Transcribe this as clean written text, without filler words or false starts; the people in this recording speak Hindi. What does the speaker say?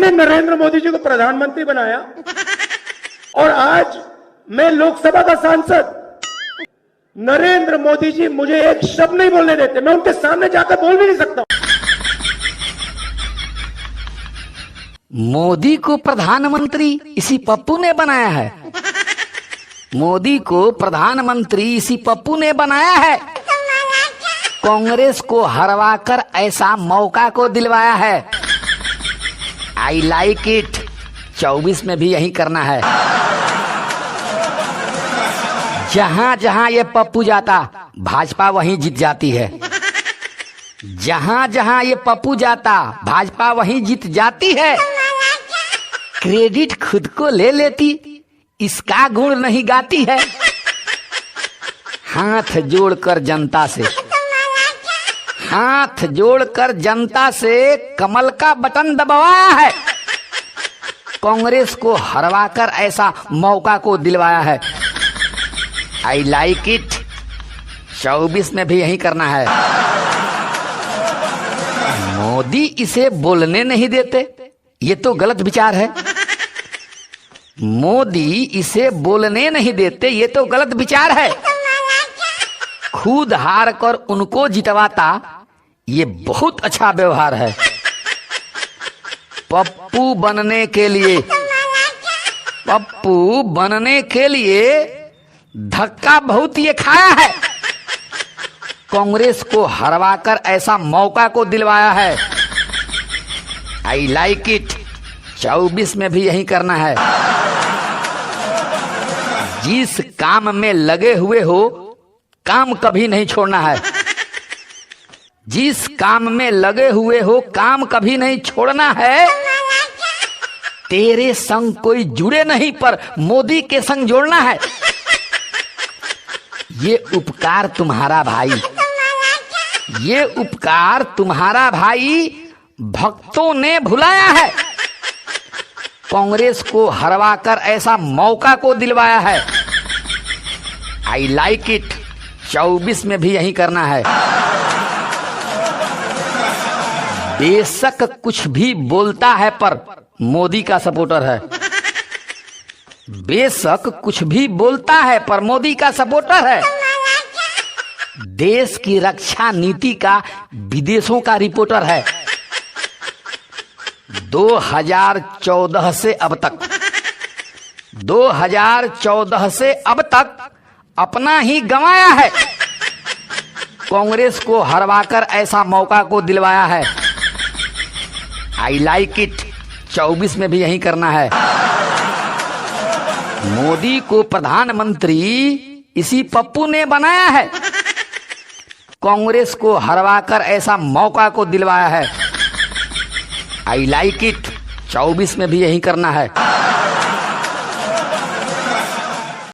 मैंने नरेंद्र मोदी जी को प्रधानमंत्री बनाया और आज मैं लोकसभा का सांसद। नरेंद्र मोदी जी मुझे एक शब्द नहीं बोलने देते, मैं उनके सामने जाकर बोल भी नहीं सकता। मोदी को प्रधानमंत्री इसी पप्पू ने बनाया है। मोदी को प्रधानमंत्री इसी पप्पू ने बनाया है। कांग्रेस को हरवाकर ऐसा मौका को दिलवाया है। I like it. 24 में भी यही करना है। जहां जहां ये पप्पू जाता भाजपा वहीं जीत जाती है। जहां जहां ये पप्पू जाता भाजपा वहीं जीत जाती है। क्रेडिट खुद को ले लेती, इसका गुण नहीं गाती है। हाथ जोड़कर जनता से, हाथ जोड़कर जनता से कमल का बटन दबाया है। कांग्रेस को हरवाकर ऐसा मौका को दिलवाया है। I like it. 24 में भी यही करना है। मोदी इसे बोलने नहीं देते, ये तो गलत विचार है। मोदी इसे बोलने नहीं देते, ये तो गलत विचार है। खुद हार कर उनको जितवाता, ये बहुत अच्छा व्यवहार है। पप्पू बनने के लिए, पप्पू बनने के लिए धक्का बहुत ये खाया है। कांग्रेस को हरवाकर ऐसा मौका को दिलवाया है। I like it. 24 में भी यही करना है। जिस काम में लगे हुए हो, काम कभी नहीं छोड़ना है। जिस काम में लगे हुए हो, काम कभी नहीं छोड़ना है। तेरे संग कोई जुड़े नहीं, पर मोदी के संग जोड़ना है। ये उपकार तुम्हारा भाई, ये उपकार तुम्हारा भाई भक्तों ने भुलाया है। कांग्रेस को हरवाकर ऐसा मौका को दिलवाया है। I like it. 24 में भी यही करना है। बेशक कुछ भी बोलता है, पर मोदी का सपोर्टर है। बेशक कुछ भी बोलता है, पर मोदी का सपोर्टर है। देश की रक्षा नीति का विदेशों का रिपोर्टर है। 2014 से अब तक, 2014 से अब तक अपना ही गंवाया है। कांग्रेस को हरवाकर ऐसा मौका को दिलवाया है। I like it. 24 में भी यही करना है। मोदी को प्रधानमंत्री इसी पप्पू ने बनाया है। कांग्रेस को हरवाकर ऐसा मौका को दिलवाया है। I like it. 24 में भी यही करना है।